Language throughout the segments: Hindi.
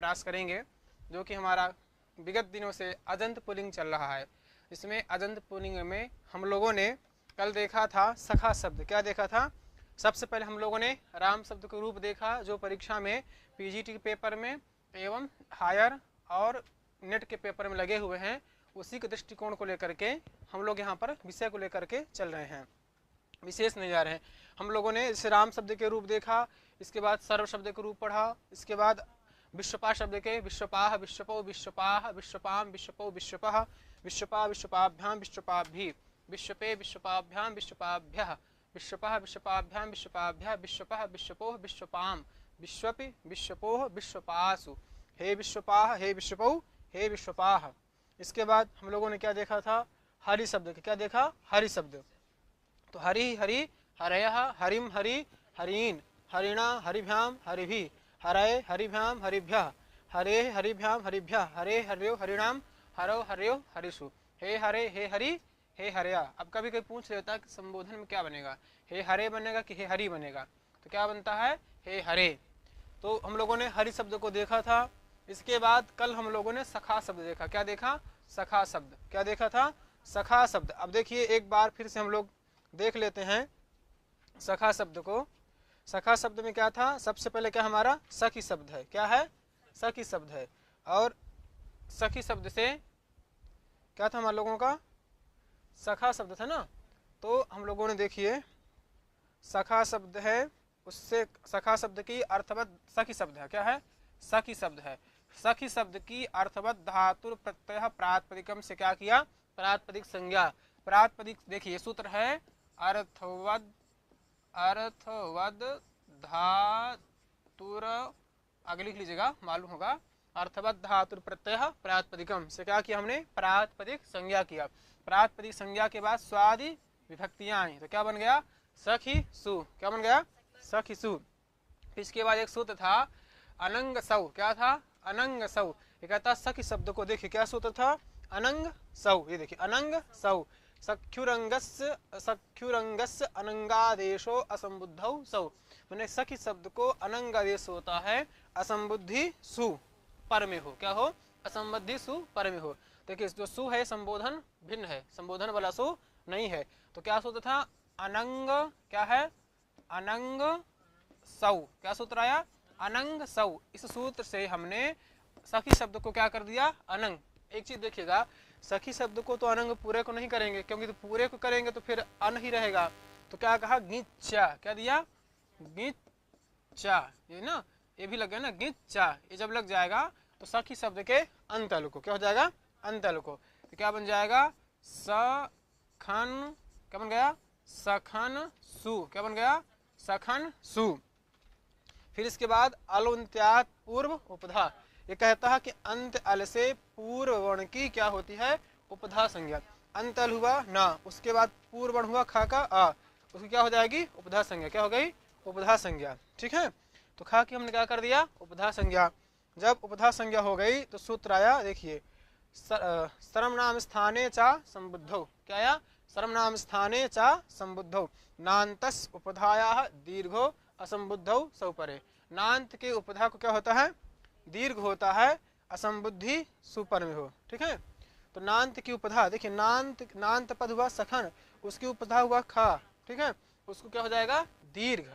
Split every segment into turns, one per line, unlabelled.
प्रयास करेंगे, जो कि हमारा विगत दिनों से अजंत पुल्लिंग चल रहा है। इसमें अजंत पुल्लिंग में हम लोगों ने कल देखा था सखा शब्द। क्या देखा था? सबसे पहले हम लोगों ने राम शब्द का रूप देखा, जो परीक्षा में पीजीटी के पेपर में एवं हायर और नेट के पेपर में लगे हुए हैं। उसी के दृष्टिकोण को लेकर के हम लोग यहाँ पर विषय को लेकर के चल रहे हैं, विशेष नहीं जा रहे हैं। हम लोगों ने इस राम शब्द के रूप देखा, इसके बाद सर्व शब्द के रूप पढ़ा, इसके बाद विश्वपा शब्द के विश्वपाह, विश्वपो, विश्वपाह, विश्वपाम, विश्वपो, विश्वपः, विश्वपा, विश्वपाभ्याम, विश्वपाभि, विश्वपे, विश्वपाभ्याम, विश्वपाभ्यः, विश्वपः, विश्वपाभ्याम, विश्वपाभ्यः, विश्वपः, विश्वपोह, विश्वपाम, विश्वपि, विश्वपोह, विश्वपासु, हे विश्वपाह, हे विश्वपौ, हे विश्वपाह। इसके बाद हम लोगों ने क्या देखा था? हरि शब्द के। क्या देखा? हरि शब्द। तो हरि हरि, हरयः, हरिम हरि, हरीन, हरिणा, हरिभ्याम, हरिभि, हरये, हरिभ्याम, हरिभ्यः, हरे, हरिभ्याम, हरिभ्यः, हरे, हर्यो, हरिणाम, हरो, हर्यो, हरिषु, हे हरे, हे हरि, हे हरया। अब कभी कभी पूछ लेता है कि संबोधन में क्या बनेगा, हे हरे बनेगा कि हे हरि बनेगा? तो क्या बनता है? हे हरे। तो हम लोगों ने हरि शब्द को देखा था। इसके बाद कल हम लोगों ने सखा शब्द देखा। क्या देखा? सखा शब्द। क्या देखा था? सखा शब्द। अब देखिए एक बार फिर से हम लोग देख लेते हैं सखा शब्द को। सखा शब्द में क्या था? सबसे पहले क्या हमारा सखी शब्द है। क्या है? सखी शब्द है। और सखी शब्द से क्या था हमारे लोगों का? सखा शब्द था ना। तो हम लोगों ने देखिए सखा शब्द है, उससे सखा शब्द की अर्थवत सखी शब्द है। क्या है? सखी शब्द है। सखी शब्द की अर्थवत धातु प्रत्यय प्रातिपदिकम से क्या किया? प्रातिपदिक संज्ञा। प्रातिपदिक देखिए सूत्र है अर्थवद, अर्थवद धातुर, आगे लिख लीजिएगा, मालूम होगा। अर्थवद धातुर प्रत्यय प्रातिपदिकम से क्या किया हमने? प्रातिपदिक संज्ञा किया। प्रातिपदिक संज्ञा के बाद स्वादि विभक्तियां आई, तो क्या बन गया? सखी सु। क्या बन गया? सखी सु। इसके बाद एक सूत्र था अनंग सौ। क्या था? अनंग सौ। ये कहता सखी शब्द को देखिए क्या सूत्र था? अनंग सौ। ये देखिए अनंग सौ। सख्युरंगस्य अनंगादेशो असंबुद्धौ सौ। मैंने सखी शब्द को अनंगादेश होता है असंबुद्धि सु पर में हो। क्या हो? असंबुद्धि सु पर में हो। देखिए जो सु है संबोधन भिन्न है, संबोधन वाला सु नहीं है। तो क्या सूत्र था? अनंग, क्या है? अनंग सौ। क्या सूत्र आया? अनंग सौ। इस सूत्र से हमने सखी शब्द को क्या कर दिया? अनंग। एक चीज देखिएगा, सखी शब्द को तो अनंग पूरे को नहीं करेंगे, क्योंकि तो पूरे को करेंगे तो फिर अन ही रहेगा। तो क्या कहा? गिच्चा। क्या दिया? गिच्चा। ये ना, ये भी लग गया ना, गिच्चा। ये जब लग जाएगा तो सखी शब्द के अंतल को क्या हो जाएगा? अंतल को। तो क्या बन जाएगा? सखन। क्या बन गया? सखन सु। क्या बन गया? सखन सु। फिर इसके बाद अलोन्त्यात पूर्व उपधा। ये कहता है कि अंत अल से पूर्व वर्ण की क्या होती है? उपधा संज्ञा। अंत अल हुआ ना, उसके बाद पूर्व वर्ण हुआ खा का आ, उसकी क्या हो जाएगी? उपधा संज्ञा। क्या हो गई? उपधा संज्ञा। ठीक है। तो खा की हमने क्या कर दिया? उपधा संज्ञा। जब उपधा संज्ञा हो गई तो सूत्र आया, देखिए सर्वनाम स्थाने चा संबुद्धौ। क्या आया? सर्वनाम स्थाने चा संबुद्धौ नान्तस उपधाया दीर्घो असंबुद्धौ सौ परे। नांत के उपधा को क्या होता है? दीर्घ होता है, असंबुद्धि सुपर में हो। ठीक है। तो नांत की उपधा देखिए, नांत पद हुआ सखन, उसकी उपधा हुआ खा। ठीक है। उसको क्या हो जाएगा? दीर्घ।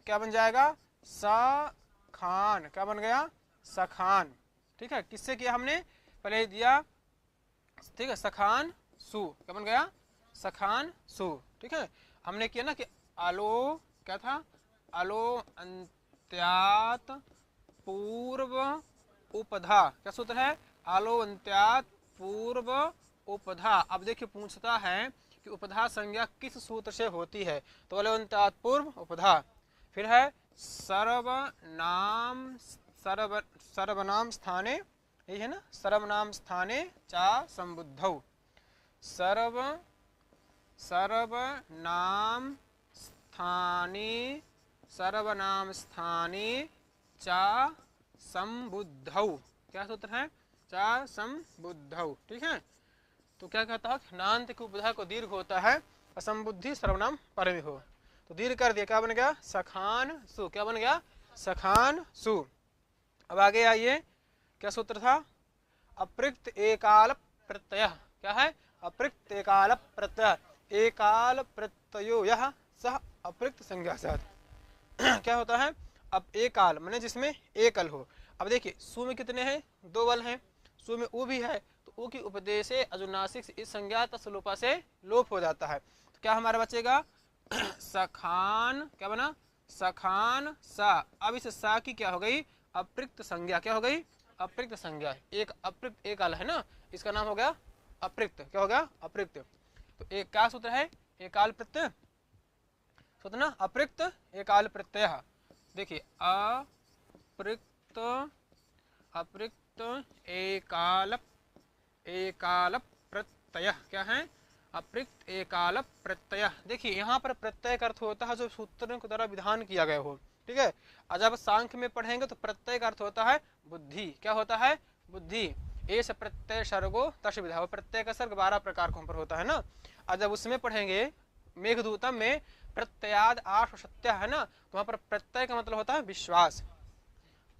क्या बन जाएगा? सखान। क्या बन गया? सखान। ठीक है। किससे किया हमने? पहले दिया, ठीक है, सखान सु। क्या बन गया? सखान सु। ठीक है। हमने किया ना कि आलो, क्या था? अलो अंत्यात पूर्व उपधा। क्या सूत्र है? आलो अंत्यात पूर्व उपधा। अब देखिए पूछता है कि उपधा संज्ञा किस सूत्र से होती है? तो आलो अंत्यात पूर्व उपधा। फिर है सर्वनाम स्थाने, यही है ना, सर्वनाम स्थाने चा संबुद्धौ। सर्वनाम स्थाने चा संबुद्धौ। क्या सूत्र है? चा संबुद्धौ। ठीक है। तो क्या कहता है? नांत की उपधा को दीर्घ होता है, असंबुद्धि सर्वनाम पर में हो। तो दीर्घ कर दिया। क्या बन गया? सखान सु। क्या बन गया? सखान सु। अब आगे आइए, क्या सूत्र था? अप्रयुक्त एकाल प्रत्यय। क्या है? अप्रयुक्त एकाल प्रत्यय। एकाल प्रत्ययो यह सह अप्रयुक्त संज्ञा साथ। क्या होता है? अब एकाल माने जिसमें एकल हो। अब देखिए सु में कितने हैं? 2 बल हैं। सु में उ भी है, तो उ की उपदेश से अजुनासिक से इस संज्ञा तस्लोपा से लोप हो जाता है। तो क्या हमारा बचेगा? सखान। क्या बना? सखान सा। अब इस सा की क्या हो गई? अप्रयुक्त संज्ञा। क्या हो गई? अप्रयुक्त संज्ञा। एक अप्रयुक्त एकाल है ना, इसका नाम हो गया अप्रयुक्त। क्या हो गया? अप्रयुक्त। तो एक क्या सूत्र है? एकाल प्रत्यय सूत्र ना, अप्रयुक्त एकाल प्रत्यय। देखिए अप्रयुक्त अप्रयुक्त एकाल एकाल प्रत्यय। क्या है? अप्रयुक्त एकाल प्रत्यय। देखिए यहाँ पर प्रत्यय का अर्थ होता है जो सूत्रों के द्वारा विधान किया गया हो। ठीक है, और जब सांख्य में पढ़ेंगे तो प्रत्यय का अर्थ होता है बुद्धि। क्या होता है? बुद्धि। एस प्रत्यय सर्गो तश विधा। प्रत्यय का सर्ग 12 प्रकार के ऊपर होता है ना। और जब उसमें पढ़ेंगे मेघदूतम में प्रत्ययाद आश सत्य है ना, तो वहां पर प्रत्यय का मतलब होता है विश्वास।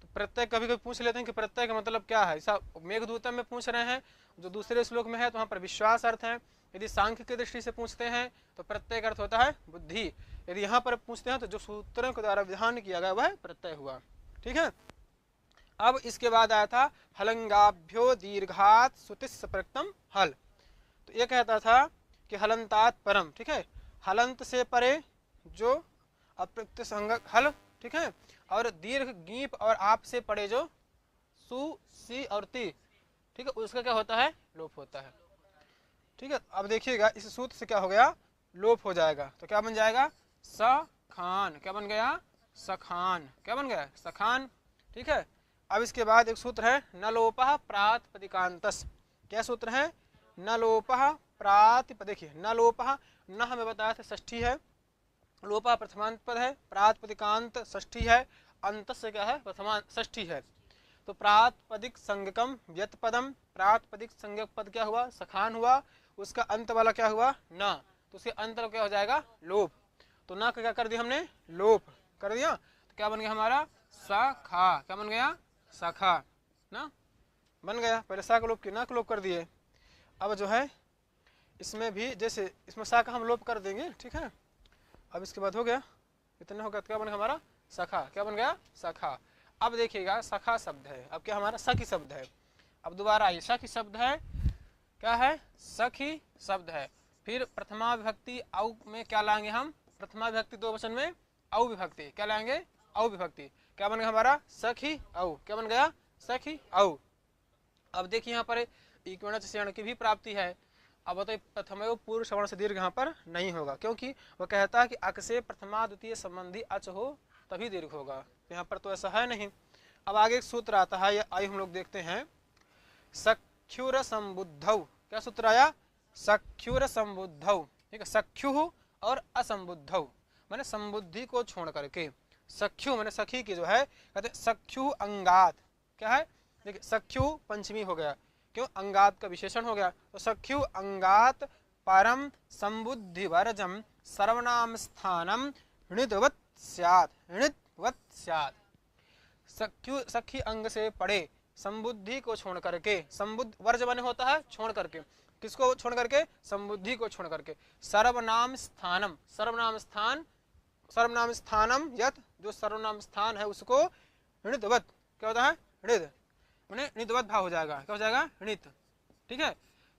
तो प्रत्यय कभी कभी पूछ लेते हैं कि प्रत्यय का मतलब क्या है, ऐसा मेघदूतम में पूछ रहे हैं, जो दूसरे श्लोक में है तो वहां पर विश्वास अर्थ है। यदि सांख्य की दृष्टि से पूछते हैं तो प्रत्यय का अर्थ होता है बुद्धि। यदि यहाँ पर पूछते हैं तो जो सूत्रों के द्वारा विधान किया गया वह प्रत्यय हुआ। ठीक है, अब इसके बाद आया था हलंगाभ्यो दीर्घात सुतिस प्रकृतम हल। तो ये कहता था कि हलंतात परम। ठीक है, हलंत से परे जो अप्रयुक्त संज्ञक हल। ठीक है, और दीर्घ गीप और आप से पड़े जो सु सी और ती। ठीक है, उसका क्या होता है? लोप होता है। ठीक है, अब देखिएगा इस सूत्र से क्या हो गया? लोप हो जाएगा। तो क्या बन जाएगा? सखान। क्या बन गया? सखान। क्या बन गया? सखान। ठीक है, अब इसके बाद एक सूत्र है न लोपः प्रातिपदिकांतस। क्या सूत्र है? न लोपः प्रातिपद। देखिए न लोपः, न हमें बताया था षष्ठी है, लोपः प्रथमांत पद है, प्रातिपदिकांत षष्ठी है, अंत से क्या है? प्रथमांत षष्ठी है। तो प्रातिपदिक संज्ञकम व्यत पदम। प्रातिपदिक संज्ञक पद क्या हुआ? सखान हुआ। उसका अंत वाला क्या हुआ? न। तो उसके अंत क्या हो जाएगा? लोप। तो न क्या कर दिया हमने? लोप कर दिया। तो क्या बन गया हमारा? सखा। क्या बन गया? सखा ना बन गया। पहले सा का लोप किया, ना का लोप कर दिए। अब जो है इसमें भी जैसे इसमें सा का हम लोप कर देंगे। ठीक है, अब इसके बाद हो गया इतना होगा। क्या बन गया हमारा? सखा। क्या बन गया? सखा। अब देखिएगा सखा शब्द है, अब क्या हमारा? सखी शब्द है। अब दोबारा आइए, सखी शब्द है। क्या है? सखी शब्द है। फिर प्रथमा विभक्ति औ में क्या लाएंगे हम? प्रथमा विभक्ति 2 वचन में औ विभक्ति। क्या लाएंगे? औ विभक्ति। क्या बन गया हमारा? सखी औ। क्या बन गया? सखी औ। अब देखिए यहाँ पर इक्वर्ण से की भी प्राप्ति है। अब बताइए प्रथम पूर्व श्रवण से दीर्घ यहाँ पर नहीं होगा, क्योंकि वह कहता है कि अक से प्रथमा द्वितीय संबंधी अच हो तभी दीर्घ होगा। यहाँ पर तो ऐसा है नहीं। अब आगे एक सूत्र आता है, ये आइए हम लोग देखते हैं। सख्युर संबुद्धौ। क्या सूत्र आया? सख्युर संबुद्धौ। ठीक है, सख्यु और असंबुद्धौ माने संबुद्धि को छोड़ करके। सख्यु माने सखी की जो है, कहते सख्यु अंगात। क्या है? देखिए सख्यु पंचमी हो गया, क्यों? अंगात का विशेषण हो गया। तो सख्यु अंगात परम संबुद्धि वर्जम सर्वनाम स्थानम णितवत् स्यात्। णितवत् स्यात्। सख्यु सखी अंग से पड़े संबुद्धि को छोड़ करके। संबुद्ध वर्ज बने होता है छोड़ करके। किसको छोड़ करके? संबुद्धि को छोड़ करके। सर्वनाम स्थानम। सर्वनाम स्थान, सर्वनाम स्थानम यत, जो सर्वनाम स्थान है उसको णितवत्। क्या होता है? णित माने णितवत् भाव हो जाएगा। क्या हो जाएगा? णित। ठीक है,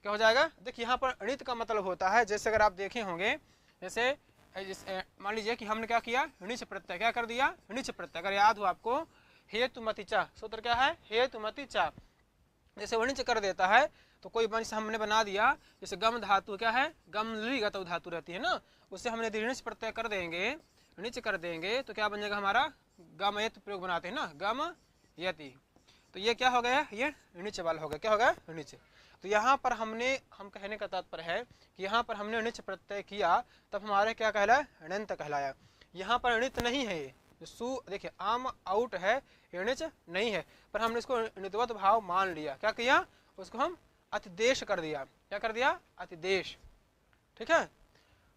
क्या हो जाएगा? देखिए यहाँ पर णित का मतलब होता है, जैसे अगर आप देखे होंगे, जैसे मान लीजिए कि हमने क्या किया? णिच प्रत्यय। क्या कर दिया? णिच प्रत्यय। अगर याद हो आपको हेतुमति चा, सूत्र क्या है? हेतुमति चा। जैसे वणिच कर देता है तो कोई वंश हमने बना दिया, जैसे गम धातु क्या है? गमगत धातु रहती है ना, उससे हमने ऋणिच प्रत्यय कर देंगे, णिच कर देंगे तो क्या बन जाएगा हमारा? गमयत प्रयोग बनाते हैं ना, गम यति। तो ये क्या हो गया? ये णिच वाला हो गया। क्या हो गया? णिच। तो यहाँ पर हम कहने का तात्पर्य है कि यहाँ पर हमने णिच प्रत्यय किया तब हमारे क्या कहलाया? णित कहलाया। यहाँ पर णित नहीं है। सु देखिए आम आउट है, णिच नहीं है, पर हमने इसको णितवत भाव मान लिया। क्या किया? उसको हम अतिदेश कर दिया। क्या कर दिया? अतिदेश। ठीक है,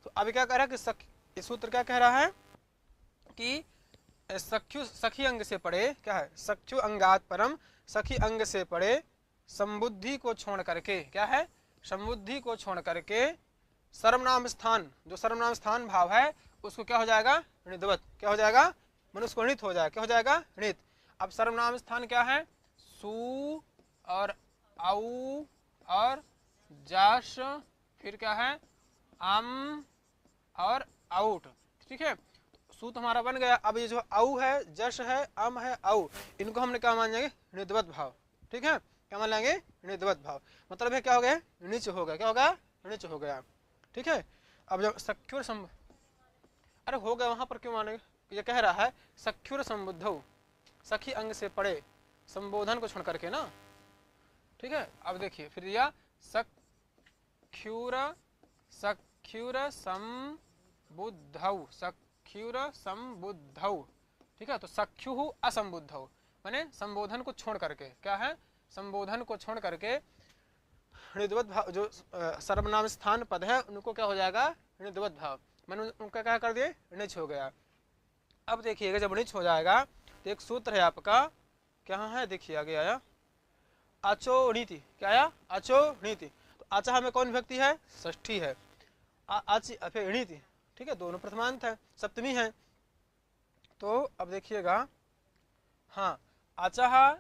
तो अभी क्या कह रहा है कि इस सूत्र क्या कह रहा है कि सख्यु सखी अंग से पड़े, क्या है, सख्यु अंगात परम, सखी अंग से पड़े संबुद्धि को छोड़ करके, क्या है, संबुद्धि को छोड़ करके सर्वनाम स्थान, जो सर्वनाम स्थान भाव है उसको क्या हो जाएगा, णिधवत, क्या हो जाएगा, मनुष्य को णित हो जाएगा, क्या हो जाएगा, णित। अब सर्वनाम स्थान क्या है, सु और औ और जश, फिर क्या है, अम और आउट, ठीक है। सू तो हमारा बन गया। अब ये जो औ है, जश है, अम है, औ, इनको हमने क्या मान लेंगे, णिधवत भाव, ठीक है, क्या मान लेंगे, णिधवत भाव। मतलब है क्या हो गया, नीच हो गया, क्या होगा, नीच हो गया, ठीक है। अब जब सख्युर अरे हो गया, वहां पर क्यों मानेंगे, ये कह रहा है सख्युर संबुद्धौ, सखी अंग से पड़े संबोधन को छोड़ करके ना, ठीक है। अब देखिए फिर दिया सख्युर, सख्युर संबुद्धौ, सख्युर संबुद्धौ, ठीक है। तो सख्यु असंबुद्धौ माने संबोधन को छोड़ करके, क्या है, संबोधन को छोड़ करके णिधवत भाव, जो सर्वनाम स्थान पद है उनको क्या हो जाएगा, णिधवत भाव, मैंने उनका क्या कर दिए, णिच हो गया। अब देखिएगा जब णिच हो जाएगा तो एक सूत्र है आपका, क्या है, देखिए आगे आया अचो नीति, क्या आया, अचो नीति। तो आचा में कौन विभक्ति है, षष्ठी है, फिर णिति, ठीक है, दोनों प्रथमांत है, सप्तमी है। तो अब देखिएगा, हाँ, आचा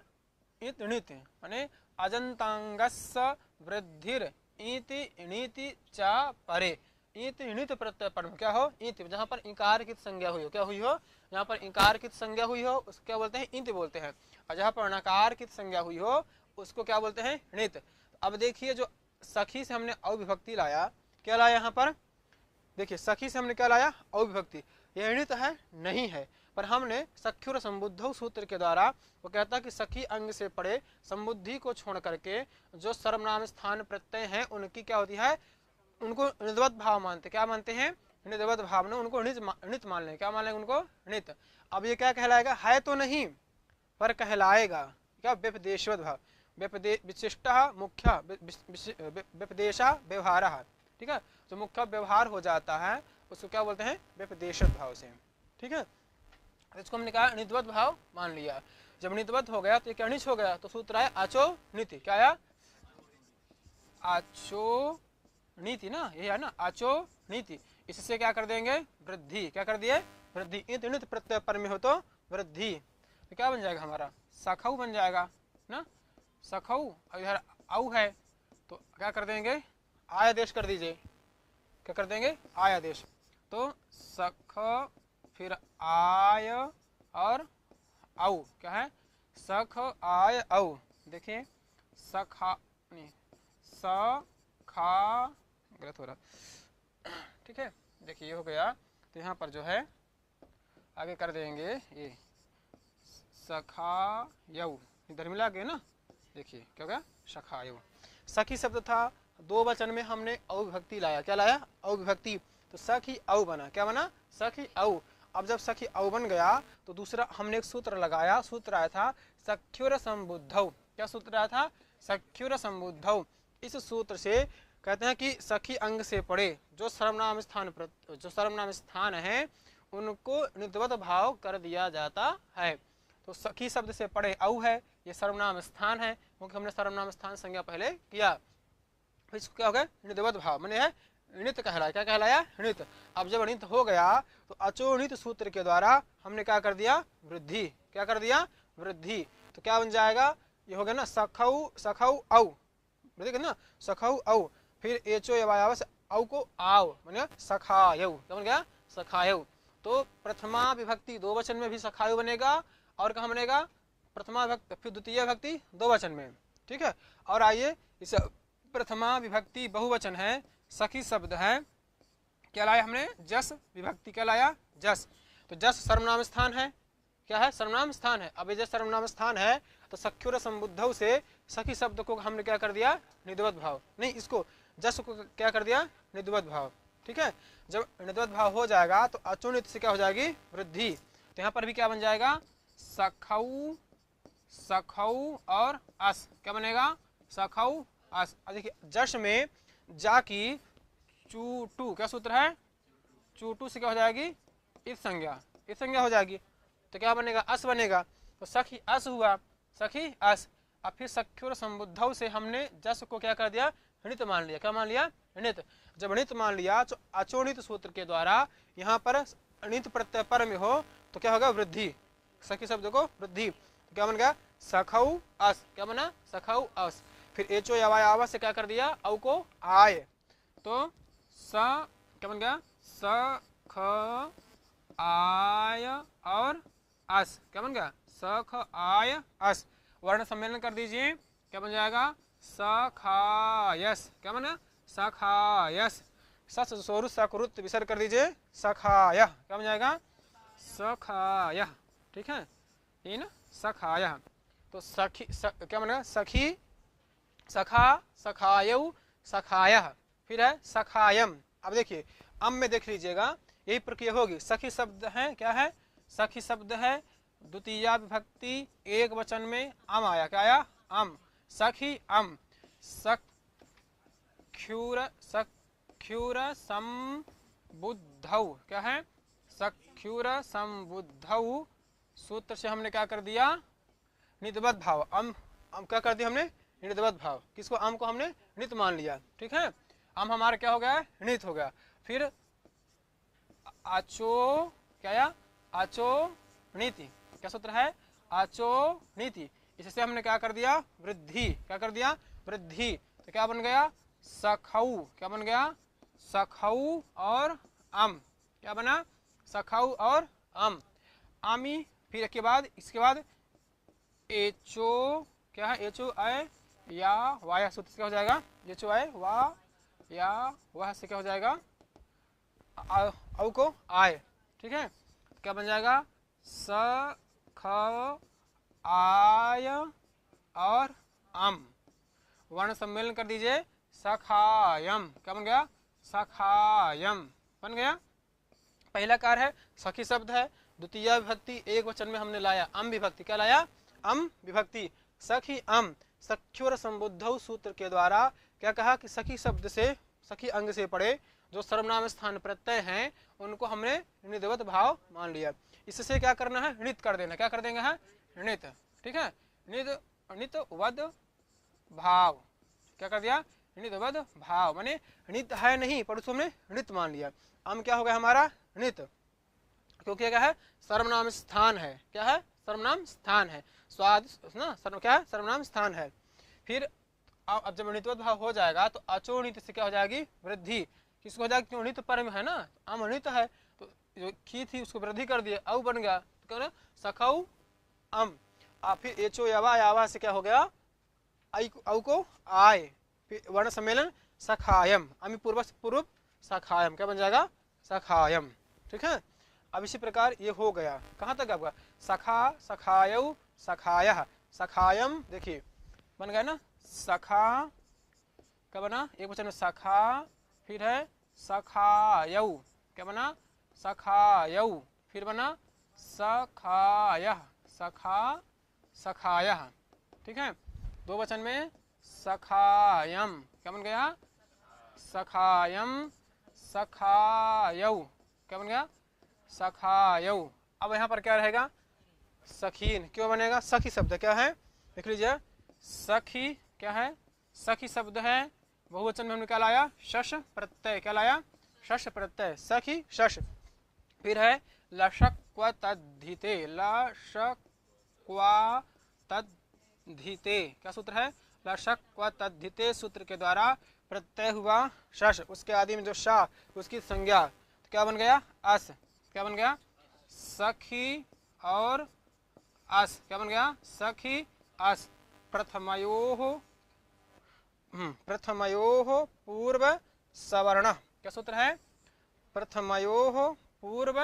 इत णिति माने अजंतांगस्य वृद्धिर इति णिति चा परे, इति णित प्रत्यय पर क्या हो, इति, जहां पर इकार की संज्ञा हुई हो, क्या हुई हो, जहां पर इकार की संज्ञा हुई हो उसको क्या बोलते हैं, इंत बोलते हैं, और जहां पर नकार की संज्ञा हुई हो उसको क्या बोलते हैं, णित। अब देखिए जो सखी से हमने अविभक्ति लाया, क्या लाया यहाँ पर, देखिए सखी से हमने क्या लाया, अविभक्ति, यह णित है नहीं है, पर हमने सख्युर संबुद्धौ सूत्र के द्वारा वो कहता है कि सखी अंग से पड़े संबुद्धि को छोड़ करके जो सर्वनाम स्थान प्रत्यय हैं उनकी क्या होती है, उनको णिधवत भाव मानते, क्या मानते हैं, णिधवत भाव ने उनको णित मान लें, क्या मान लेंगे उनको, णित। अब ये क्या कहलाएगा, है तो नहीं पर कहलाएगा, क्या, व्यपदेशवत भाव, विशिष्ट मुख्य व्यपदेशा व्यवहार, ठीक है, जो मुख्य व्यवहार हो जाता है उसको क्या बोलते हैं, व्यपदेशत भाव से, ठीक है। इसको हमने कहा णिधवत भाव मान लिया। जब णिधवत हो गया तो ये क्या णिच हो गया, तो सूत्र है आचो नीति, क्या आया, आचो नीति ना, ये है ना, आचो नीति। इससे क्या कर देंगे, वृद्धि, क्या कर दिए, वृद्धि, णित प्रत्यय पर में हो तो वृद्धि, तो क्या बन जाएगा हमारा, सखौ बन जाएगा ना, सखौ। इधर औ है तो क्या कर देंगे, आय आदेश कर दीजिए, क्या कर देंगे, आय आदेश। तो सख, फिर आय और औ, क्या है, सख आय औ, देखिए सखा नहीं, सखा, गलत हो रहा, ठीक है, देखिए ये हो गया। तो यहाँ पर जो है आगे कर देंगे ये सखा यौ, इधर मिला गया ना, देखिए क्या हो गया, सखा यौ। सखी शब्द था, दो वचन में हमने अविभक्ति लाया, क्या लाया, अविभक्ति, तो सखी औ बना, क्या बना, सखी औ। अब जब सखी औ बन गया तो दूसरा हमने एक सूत्र लगाया, सूत्र आया था सख्युर संबुद्धौ, क्या सूत्र आया था, सख्युर संबुद्धौ। इस सूत्र से कहते हैं कि सखी अंग से पड़े जो सर्वनाम स्थान है उनको णिधवत भाव कर दिया जाता है। तो सखी शब्द से पड़े औ है, ये सर्वनाम स्थान है, क्योंकि हमने सर्वनाम स्थान संज्ञा पहले किया, फिर इसको क्या हो गया, णिधवत भाव मैंने है णित कहलाया, क्या कहलाया, णित। अब जब णित हो गया तो अचोणित सूत्र के द्वारा हमने क्या कर दिया, वृद्धि, क्या कर दिया, वृद्धि। तो क्या बन जाएगा, ये हो गया ना, सखौ, सखौ औ, देखिए ना, सखौ औ, फिर एचो यवायावस औ को आव माने सखायौ, क्या बन गया, सखायौ। तो प्रथमा विभक्ति दो वचन में भी सखायु बनेगा, और कहाँ बनेगा, प्रथमा विभक्ति फिर द्वितीय विभक्ति दो वचन में, ठीक है। और आइए इस प्रथमा विभक्ति बहुवचन है, सखी शब्द है, क्या लाया हमने, जस विभक्ति, क्या लाया, जस। तो जस सर्वनाम स्थान है, क्या है, सर्वनाम स्थान है। अब ये जस सर्वनाम स्थान है तो सख्युर संबुद्धौ से सखी शब्द को हमने क्या कर दिया, णिधवत भाव, नहीं इसको जस को क्या कर दिया, णिधवत भाव, ठीक है। जब णिधवत भाव हो जाएगा तो अचुणित से क्या हो जाएगी, वृद्धि। तो यहाँ पर भी क्या बन जाएगा, सखौ, सखौ और अस, क्या बनेगा, सखौ अस। देखिए जश में जा की चूटू, क्या सूत्र है, चूटू से क्या हो जाएगी, इस संज्ञा, इस संज्ञा हो जाएगी। तो क्या बनेगा, अस बनेगा। तो सखी अस हुआ, सखी अस। अब फिर सख्युर संबुद्धौ से हमने जस को क्या कर दिया, णित मान लिया। क्या मान लिया, णित। जब णित मान लिया तो अचोणित सूत्र के द्वारा यहाँ पर णित प्रत्यय पर में हो तो क्या होगा, वृद्धि। सखी शब्द को वृद्धि, तो क्या बन गया, सखौ अस। क्या बना, सखौ अस। फिर एचो यावा से क्या कर दिया, औ को आय, तो स क्या बन गया, सख आय और अस। क्या बन गया, सख आय अस। वर्ण सम्मेलन कर दीजिए, क्या बन जाएगा, सखायस। क्या बना, सखायस। सस सोरु सकृत विसर्ग कर दीजिए, सखाय। क्या बन जाएगा, सखाय। ठीक है, ये ना, सखाय। तो सखी क्या बनेगा, सखी, सखा, सखायऊ, सखाय। फिर है सखायम। अब देखिए अम में देख लीजिएगा, यही प्रक्रिया होगी। सखी शब्द है, क्या है, सखी शब्द है, द्वितीया विभक्ति, एक वचन में अम आया। क्या आया, अम। सखी अम। सख्युर, सख्युर संबुद्धौ। क्या है, सख्युर संबुद्धौ। सूत्र से हमने क्या कर दिया, नितबद्ध भाव। अम क्या कर दिया हमने, नितबद्ध भाव। किसको, अम को हमने नित मान लिया। ठीक है, अम हमारा क्या हो गया, नित हो गया। फिर आचो, क्या आया, आचो नीति। क्या सूत्र है, आचो नीति। इससे हमने क्या कर दिया, वृद्धि। क्या कर दिया, वृद्धि। तो क्या बन गया, सखऊ। क्या बन गया, सखऊ और अम। क्या बना, सखऊ और अम, आमी। फिर इसके बाद एचो, क्या है, एचो आय या वाया सूत्र से क्या हो जाएगा, एचो आय वा या वह से क्या हो जाएगा, औ को आय। ठीक है, क्या बन जाएगा, स ख आय और अम। वर्ण सम्मेलन कर दीजिए, सखायम। क्या बन गया, सखायम बन गया। पहला कार्य है, सखी शब्द है, द्वितीय विभक्ति, एक वचन में हमने लाया अम विभक्ति। क्या लाया, अम विभक्ति। सखी अम, सख्युर संबुद्धौ सूत्र के द्वारा क्या कहा कि सखी शब्द से, सखी अंग से पड़े जो सर्वनाम स्थान प्रत्यय हैं उनको हमने निधवत भाव मान लिया। इससे क्या करना है, णित कर देना। क्या कर देंगे, है णित। ठीक है, णित वद भाव। क्या कर दिया, णित वद भाव, माने णित है नहीं पर उसको हमने णित मान लिया। अम क्या हो गया हमारा, णित, क्योंकि क्या है, सर्वनाम स्थान है। क्या है, सर्वनाम स्थान है। स्वाद ना, क्या है, सर्वनाम स्थान है। फिर अब जब णितवत भाव हो जाएगा तो अचोणित से क्या हो जाएगी, वृद्धि। किसको हो जाएगी, क्यों, णित पर में है ना, अम णित है, तो जो की थी उसको वृद्धि कर दिए, औ बन गया। तो क्या, सखऊ अम। फिर एचो यावा से क्या हो गया, औ को आय। फिर वर्ण सम्मेलन सखायम, अमी पूर्व सखायम। क्या बन जाएगा, सखायम। ठीक है, अब इसी प्रकार ये हो गया। कहाँ तक आपका, सखा, सखायऊ, सखायः, सखायम। देखिए बन गया ना, सखा क्या बना, एक वचन में सखा। फिर है सखायऊ। क्या बना, सखायऊ। फिर बना सखायः, सखा, सखायः। ठीक है, दो वचन में सखायम। क्या बन गया, सखायम, सखायऊ। क्या बन गया, सखायऊ। अब यहाँ पर क्या रहेगा, सखीन। क्यों बनेगा, सखी शब्द क्या है, देख लीजिए। सखी क्या है, सखी शब्द है, बहुवचन में हमने क्या लाया, शश प्रत्यय। क्या लाया, शश प्रत्यय, सखी शश। फिर है लशक्व तद्धिते, लशक्व तद्धिते। क्या सूत्र है, लशक्व तद्धिते सूत्र के द्वारा प्रत्यय हुआ शश, उसके आदि में जो शा उसकी संज्ञा, तो क्या बन गया, अस। क्या बन गया, सखी और अस। क्या बन गया, सखी अस। प्रथमयोः पूर्व सवर्ण। क्या सूत्र है, प्रथमयोः पूर्व,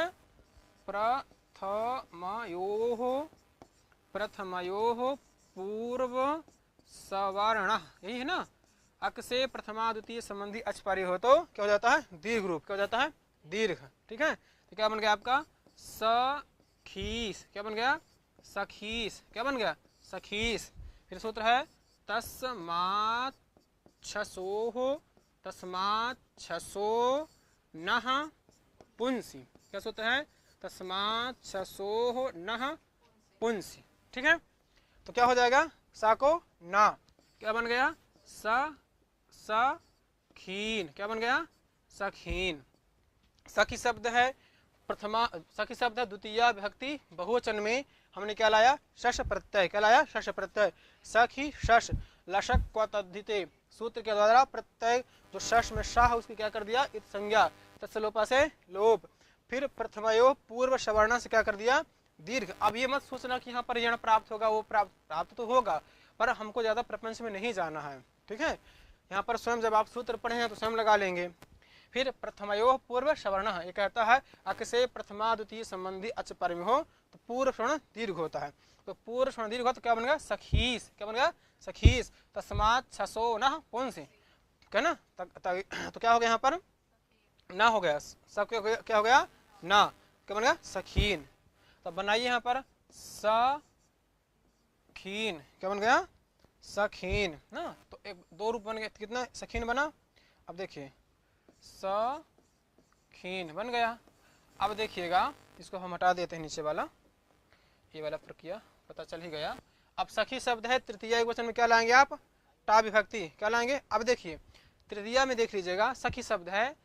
प्रथमयोः पूर्व सवर्ण, यही है ना। अक से प्रथमा द्वितीय संबंधी अचपारी हो तो क्या हो जाता है, दीर्घ रूप। क्या हो जाता है, दीर्घ। ठीक है, तो क्या बन गया आपका, सखीस। क्या बन गया, सखीस। क्या बन गया, सखीस। फिर सूत्र है तस्मात् छसो नः पुंसी। क्या सूत्र है, तस्मात् ससोह नः पुंसि। ठीक है, तो क्या हो जाएगा, सा को ना, क्या बन गया, सखीन, क्या बन गया, सखीन। सखी शब्द है प्रथमा, सखी शब्द है द्वितीया विभक्ति बहुवचन में हमने क्या लाया, शश प्रत्यय, क्या लाया, शश प्रत्यय। सखी शश लशक क्व तद्धिते, सूत्र के द्वारा प्रत्यय जो शश में शाह उसकी क्या कर दिया, इत संज्ञा, तत्सलोपा से लोप। फिर प्रथमयो पूर्व सवर्ण से क्या कर दिया, दीर्घ। अब ये मत सोचना कि यहाँ पर यण प्राप्त होगा, वो प्राप्त तो होगा, पर हमको ज्यादा प्रपंच में नहीं जाना है। ठीक है, यहाँ पर स्वयं जब आप सूत्र पढ़े हैं तो स्वयं लगा लेंगे। फिर प्रथमयो पूर्व सवर्ण, ये कहता है अक से प्रथमा द्वितीय संबंधी अच पर में हो तो पूर्व सवर्ण दीर्घ होता है, तो पूर्व सवर्ण दीर्घ हो तो क्या बनेगा, सखीस, क्या बनेगा, सखीस। तस्मात् छसो नः पुंसि, क्या ना, तो क्या हो गया यहाँ पर, ना हो गया, सब क्या हो गया, ना, क्या बन गया, सखीन। तो बनाइए यहाँ पर सखीन, क्या बन गया, सखीन ना। तो एक दो रूप बन गए, कितना सखीन बना, अब देखिए सखीन बन गया। अब देखिएगा, इसको हम हटा देते हैं नीचे वाला, ये वाला प्रक्रिया पता चल ही गया। अब सखी शब्द है तृतीया एक वचन में क्या लाएंगे आप, टा विभक्ति, क्या लाएंगे। अब देखिए तृतीया में देख लीजिएगा, सखी शब्द है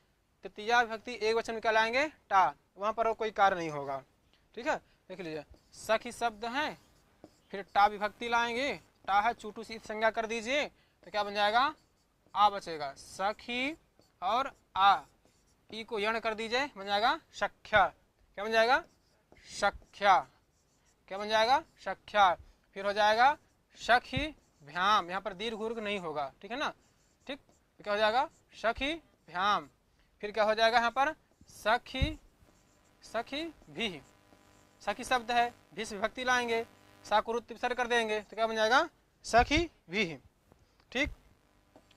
तृतीया विभक्ति एक वचन में क्या लाएंगे, टा, वहां पर कोई कार्य नहीं होगा। ठीक है, देख लीजिए सखी शब्द है, फिर टा विभक्ति लाएंगे, टा है चूटू सी संज्ञा कर दीजिए तो क्या बन जाएगा, आ बचेगा, सखी और आ, ई को यण कर दीजिए, बन जाएगा सख्या, क्या बन जाएगा, सख्या, क्या बन जाएगा, सख्या। फिर हो जाएगा सखी भ्याम, यहाँ पर दीर्घ उर्घ नहीं होगा, ठीक है ना, ठीक, क्या हो जाएगा, सखी भ्याम। फिर क्या हो जाएगा यहाँ पर, सखी, सखी भी, सखी शब्द है, भी से विभक्ति लाएंगे, सा को रुत्त विसर्ग कर देंगे तो क्या बन जाएगा, सखी भी। ठीक,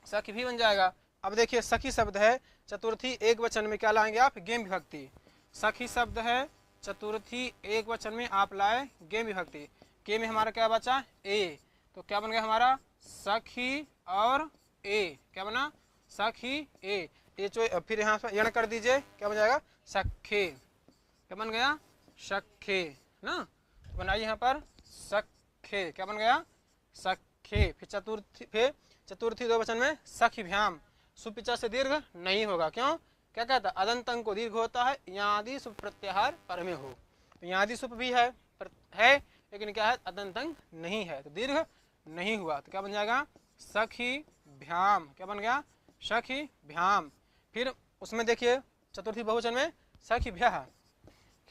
सखी भी बन जाएगा। अब देखिए सखी शब्द है चतुर्थी एक वचन में क्या लाएंगे आप, गेम विभक्ति। सखी शब्द है चतुर्थी एक वचन में आप लाए गेम विभक्ति, के में हमारा क्या बचा, ए, तो क्या बन गया हमारा, सखी और ए, क्या बना, सखी ए, ये जो फिर यहाँ पर यण कर दीजिए, क्या बन जाएगा, सखे, क्या बन गया, सखे ना। तो बनाइए यहाँ पर सखे, क्या बन गया, सखे। फिर चतुर्थी दो वचन में सखी भ्याम, सुपिचा से दीर्घ नहीं होगा, क्यों, क्या कहता है, अदंतंग को दीर्घ होता है, यादि सुप प्रत्याहार पर में हो, तो यादि सुप भी है लेकिन क्या है, अदंतंग नहीं है, तो दीर्घ नहीं हुआ, तो क्या बन जाएगा, सखी भ्याम, क्या बन गया, सखी भ्याम। फिर उसमें देखिए चतुर्थी बहुवचन में सखी भ्या,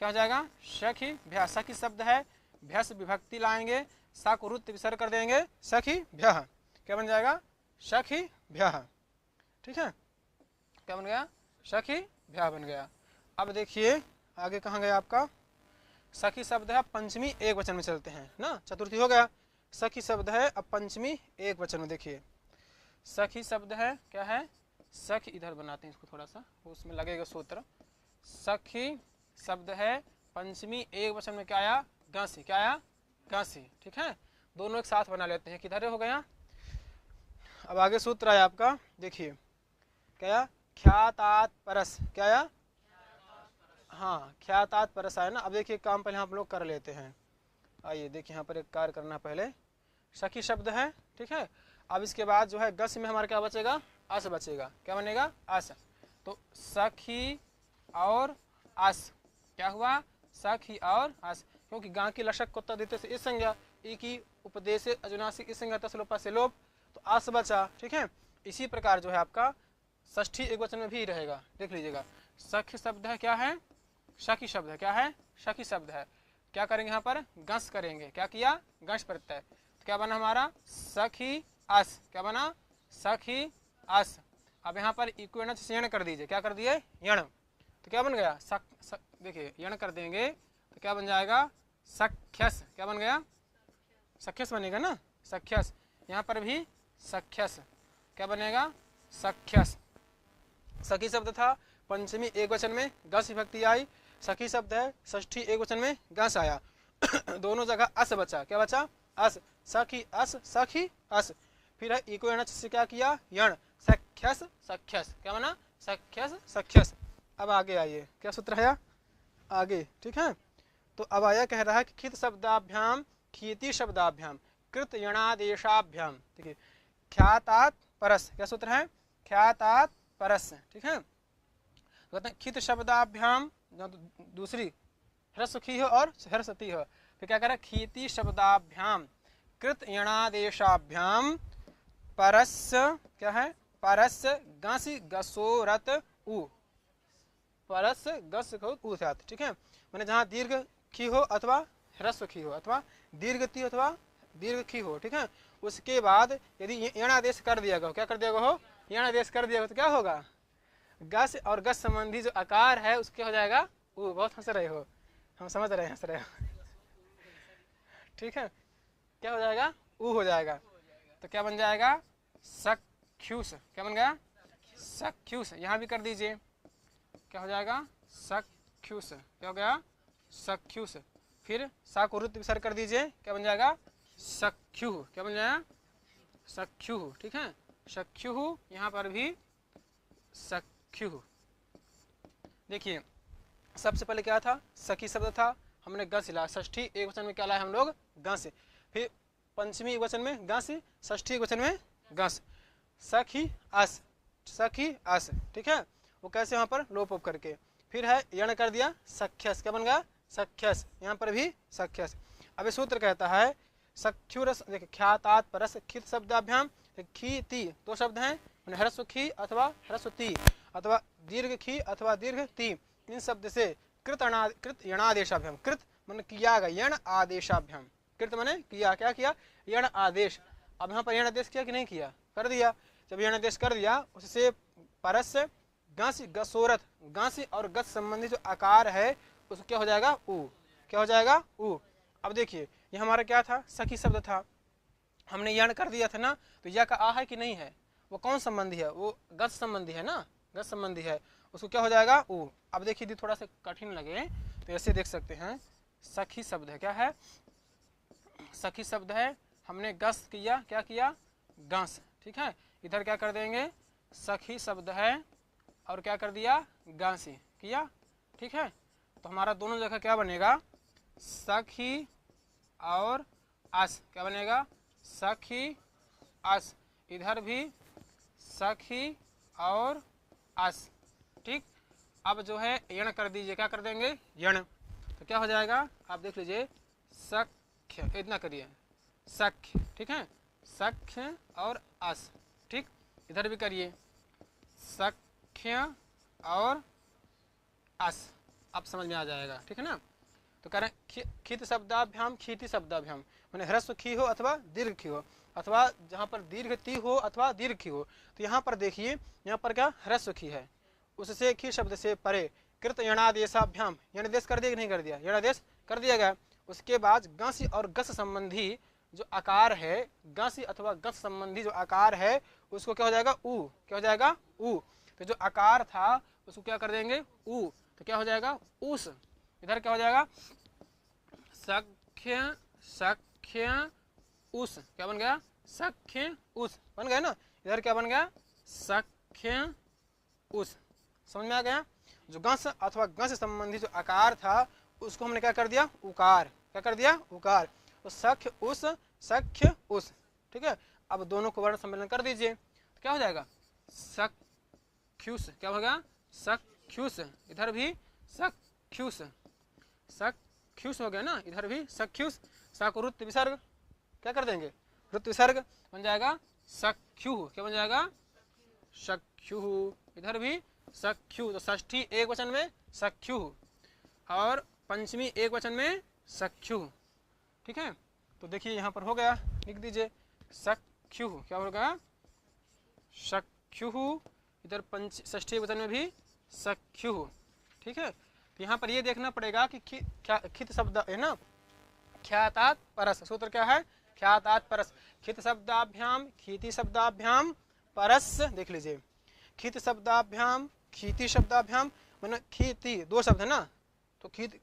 क्या हो जाएगा, सखी भ्या। सखी शब्द है, भ्या से विभक्ति लाएंगे, सा को रुत्त विसर्ग कर देंगे, सखी भ्या, क्या बन जाएगा, सखी भ्या। ठीक है, क्या बन गया, सखी भ्या बन गया। अब देखिए आगे कहाँ गया आपका, सखी शब्द है पंचमी एक वचन में चलते हैं ना, चतुर्थी हो गया, सखी शब्द है अब पंचमी एक वचन में। देखिए सखी शब्द है क्या है, सखी, इधर बनाते हैं इसको थोड़ा सा, उसमें लगेगा सूत्र। सखी शब्द है पंचमी एक वचन में क्या आया, गांसी, क्या आया, गांसी। ठीक है, दोनों एक साथ बना लेते हैं, किधर हो गया। अब आगे सूत्र आया आपका, देखिए क्या, ख्यातात परस, क्या आया, हाँ ख्यातात परस आया ना। अब देखिए काम पहले हम लोग कर लेते हैं, आइए देखिए यहाँ पर एक कार्य करना पहले। सखी शब्द है, ठीक है, अब इसके बाद जो है गस में हमारा क्या बचेगा, अस बचेगा, क्या बनेगा, अस। तो सखी और अस, क्या हुआ, सखी और अस, क्योंकि गा की लशक को देते से इस संज्ञा, ई की उपदेश अजुनासिक इस संज्ञा तसलोपा से लोप, तो अस बचा। ठीक है, इसी प्रकार जो है आपका षष्ठी एक वचन में भी रहेगा, देख लीजिएगा। सखी शब्द है क्या है, सखी शब्द है क्या है, सखी शब्द है, क्या करेंगे यहाँ पर, गस करेंगे, क्या किया, गस प्रत्यय, तो क्या बना हमारा, सखी अस, क्या बना, सखी अस। अब यहाँ पर इक्वेशन से यण कर दीजिए, क्या कर दिए, यण, तो क्या बन गया, देखिए यण कर देंगे तो क्या बन जाएगा, सख्यस, क्या बन गया, सख्यस बनेगा ना, सख्यस। यहाँ पर भी सख्यस, क्या बनेगा, सख्यस। सखी शब्द था पंचमी एक वचन में गस विभक्ति आई, सखी शब्द है षष्ठी एक वचन में गस आया दोनों जगह अस बचा, क्या बचा, अस, सखी अस, सखी अस। फिर है इको एन से क्या किया, यण, सख्यस सख्यस, क्या बना, सख्यस सख्यस। अब आगे आइए, क्या सूत्र है, आगे, ठीक है। तो अब आया कह रहा है कि खित शब्दाभ्याम खीति शब्दाभ्याम कृत यणादेशाभ्याम, ठीक है, ख्यातात परस, क्या सूत्र है, ख्यातात परस, ठीक है। तो कहते हैं खित शब्दाभ्याम, दूसरी ह्रस्वखी हो और ह्रस्वती हो, फिर क्या करें, खीति शब्दाभ्याम कृत यणादेशाभ्याम परस, क्या है, परस गसी गसोरत उ, परस गस उ साथ, ठीक है। मैंने जहाँ दीर्घ खी हो अथवा ह्रस्व खी हो अथवा दीर्घ ती अथवा दीर्घ खी हो, ठीक है, उसके बाद यदि यणादेश कर दिया गया, क्या कर दिया गया हो, यणादेश कर दिया गया, तो क्या होगा, गस और गस संबंधी जो आकार है उसके हो जाएगा उ। बहुत हंस रहे हो, हम समझ रहे हैं, हंस रहे हो, ठीक है, क्या हो जाएगा, उ हो जाएगा। तो क्या बन जाएगा, सख्यूस, क्या बन गया, सख्यूस। यहाँ भी कर दीजिए, क्या हो जाएगा, सख्यूस, क्या हो गया, सख्यूस। फिर सा को रुत विसर्ग कर दीजिए, क्या बन जाएगा, सख्यु, क्या बन जाएगा, सख्यु, ठीक है, सख्यु। यहाँ पर भी सख्यु। देखिए सबसे पहले क्या था, सखी शब्द था, हमने गस ला, षष्ठी एक वचन में क्या लाए हम लोग, गस, फिर पंचमी एक वचन में गस, षष्ठी एक वचन में गस, सखी अस, सखी अस, ठीक है, वो कैसे वहां पर लोप करके। फिर है यण कर दिया, सख्यस, क्या बन गया, सख्यस, यहाँ पर भी सख्यस। अब ये सूत्र कहता है सख्युरस, देखिए ख्यातात परस खित शब्दाभ्याम, खी ती दो शब्द हैं, ह्रस्व खी अथवा ह्रस्व ती अथवा दीर्घ खी अथवा दीर्घ ती, इन शब्द से कृत यणादेशाभ्याम, कृत मन किया गया, यण आदेशाभ्याम, कृत मने किया, क्या किया, यण आदेश। अब यहाँ पर यण आदेश किया कि नहीं किया, कर दिया। जब यण आदेश कर दिया उससे परस गांसी गसोरथ, गांसी और गस संबंधी जो आकार है उसको क्या हो जाएगा, उ, क्या हो जाएगा, उ। अब देखिए ये हमारा क्या था, सखी शब्द था, हमने यण कर दिया था ना, तो यह का आ है कि नहीं है, वो कौन संबंधी है, वो गस संबंधी है ना, गस संबंधी है, उसको क्या हो जाएगा, उ। अब देखिए यदि थोड़ा सा कठिन लगे तो ऐसे देख सकते हैं, सखी शब्द है, क्या है, सखी शब्द है, हमने गस किया, क्या किया, गस, ठीक है, इधर क्या कर देंगे, सखी शब्द है और क्या कर दिया, गांसी किया, ठीक है। तो हमारा दोनों जगह क्या बनेगा, सखी और अस, क्या बनेगा, सखी अस, इधर भी सखी और अस, ठीक। अब जो है यण कर दीजिए, क्या कर देंगे, यण, तो क्या हो जाएगा, आप देख लीजिए, सख्य, इतना करिए, सख्य, ठीक है, सख्य और अस, ठीक। इधर भी करिए, सख्य और अस, अब समझ में आ जाएगा, ठीक है ना। तो कह रहे हैं खित शब्दाभ्याम खीति शब्दाभ्याम, मैंने ह्रस्व खी हो अथवा दीर्घ खी हो, अथवा जहाँ पर दीर्घ ती हो अथवा दीर्घ खी हो, तो यहाँ पर देखिए, यहाँ पर क्या ह्रस्व खी है, उससे खी शब्द से परे कृत यणादेशाभ्याम, यणादेश कर दिया कि नहीं कर दिया, यणादेश कर दिया गया। उसके बाद गस और गस संबंधी जो आकार है, गस अथवा गस संबंधी जो आकार है उसको क्या हो जाएगा, उ, क्या हो जाएगा, उ। तो जो आकार था उसको क्या कर देंगे, उ, तो क्या हो जाएगा, उस। इधर क्या हो जाएगा, सख्य, सख्य उस, क्या बन गया, सख्य उस, बन गया ना। इधर क्या बन गया, सख्य उस, समझ में आ गया। जो गस अथवा गस संबंधी जो आकार था उसको हमने क्या कर दिया, उकार, क्या कर दिया, उकार। तो सख्य उस, सख्य उस, ठीक है। अब दोनों को वर्ण सम्मेलन कर दीजिए, तो क्या हो जाएगा, सख्युस, क्या होगा, सख्युस, इधर भी सख्युस, सख्युस हो गया ना, इधर भी सख्युस। सा को रुत विसर्ग, क्या कर देंगे, रुत विसर्ग, बन जाएगा सख्यु, क्या बन जाएगा, सख्यु, इधर भी सख्यु। तो षष्ठी एक वचन में सख्यु और पंचमी एक वचन में सख्यु, ठीक है। तो देखिए यहाँ पर हो गया, लिख दीजिए सख्यु, क्या होगा, सख्यु, इधर षष्ठी वचन में भी सख्यु, ठीक है। तो यहाँ पर ये देखना पड़ेगा कि खित शब्द है ना, ख्यातात परस, सूत्र क्या है, ख्यातात परस, खित शब्दाभ्याम खीति शब्दाभ्याम परस, देख लीजिए, खित शब्दाभ्याम खीति शब्दाभ्याम, मैंने खीति दो शब्द है ना, तो खीत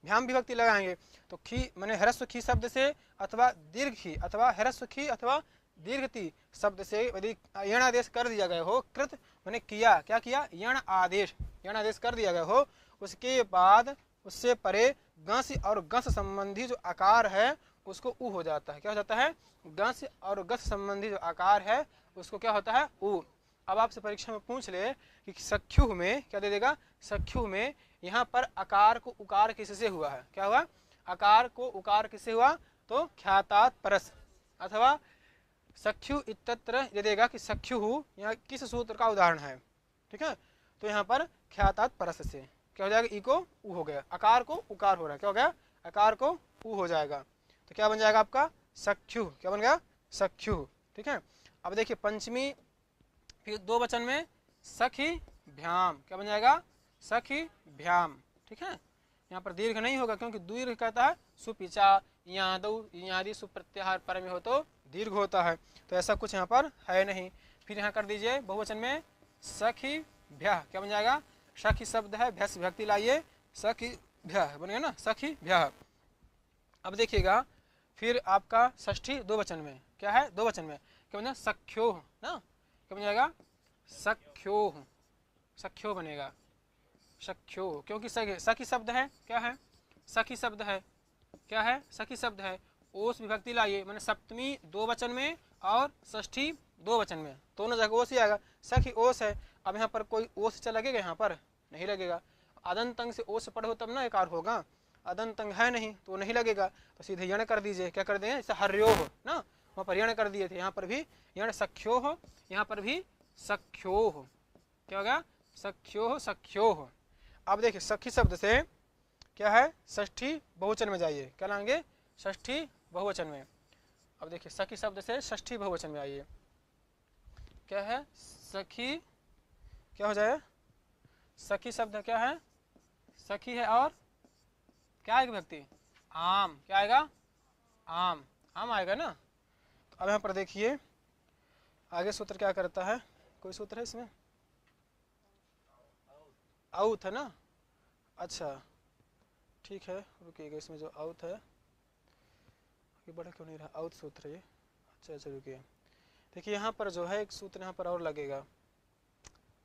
भ्याम विभक्ति लगाएंगे, तो खी मैंने ह्रस्व खी शब्द से अथवा दीर्घ खी अथवा ह्रस्व खी अथवा दीर्घती शब्द से यदि यण आदेश कर दिया गया हो, कृत मैंने किया, क्या किया, यण आदेश कर दिया गया हो, उसके बाद उससे परे गंस और गस संबंधी जो आकार है उसको उ हो जाता है। क्या हो जाता है? गंस और गस संबंधी जो आकार है उसको क्या होता है? उ। अब आपसे परीक्षा में पूछ ले कि सख्यु में क्या दे देगा? सख्यु में यहाँ पर आकार को उकार किससे हुआ है? क्या हुआ? आकार को उकार किससे हुआ? तो ख्यातात परस अथवा सख्यु इत्यत्र दे देगा कि सख्यु यहाँ किस सूत्र का उदाहरण है। ठीक है, तो यहाँ पर ख्यातात परस से क्या हो जाएगा? ई को उ हो गया, आकार को उकार हो रहा है। क्या हो गया? आकार को उ हो जाएगा, तो क्या बन जाएगा आपका? सख्यु। क्या बन गया? सख्यु। ठीक है, अब देखिए पंचमी फिर दो वचन में सखी भ्याम। क्या बन जाएगा? सखी भ्याम। ठीक है, यहाँ पर दीर्घ नहीं होगा क्योंकि दीर्घ कहता है सुपिचा यादव यादि सुप्रत्याहार पर में हो तो दीर्घ होता है, तो ऐसा कुछ यहाँ पर है नहीं। फिर यहाँ कर दीजिए बहुवचन में सखी भ्या। क्या बन जाएगा? सखी शब्द है, भ्यस विभक्ति लाइए, सखी भ्या बनेगा ना, सखी भ्या। अब देखिएगा फिर आपका षष्ठी दो वचन में क्या है? दो वचन में क्या बन जाएगा? सख्यो ना। क्या बन जाएगा? सख्यो। सख्यो बनेगा, सख्यो, क्योंकि सखी शब्द है। क्या है? सखी शब्द है। क्या है? सखी शब्द है। ओस विभक्ति लाइए, मैंने सप्तमी दो वचन में और षष्ठी दो वचन में दोनों जगह ओस ही आएगा। सखी ओस है। अब यहाँ पर कोई ओस चा लगेगा? यहाँ पर नहीं लगेगा। अदंतंग से ओस पढ़ो तब ना एकार होगा, अदंतंग है नहीं तो नहीं लगेगा, तो सीधे यण कर दीजिए। क्या कर दें? जैसे हर्यो हो ना, वहाँ पर यण कर दिए थे, यहाँ पर भी यण सख्यो हो, यहाँ पर भी सख्यो हो। क्या होगा? सख्यो हो, सख्यो हो। अब देखिए सखी शब्द से क्या है? षष्ठी बहुवचन में जाइए। क्या लाएंगे? षष्ठी बहुवचन में। अब देखिए सखी शब्द से षष्ठी बहुवचन में आइए। क्या है? सखी। क्या हो जाए? सखी शब्द क्या है? सखी है और क्या आएगा व्यक्ति? आम। क्या आएगा? आम। आम आएगा ना। तो अब यहाँ पर देखिए आगे सूत्र क्या करता है? कोई सूत्र है इसमें? औत है ना। अच्छा ठीक है, रुकिएगा, इसमें जो औत है ये बड़ा क्यों नहीं रहा? औत सूत्र है ये। अच्छा अच्छा रुकिए, देखिए यहाँ पर जो है एक सूत्र यहाँ पर और लगेगा।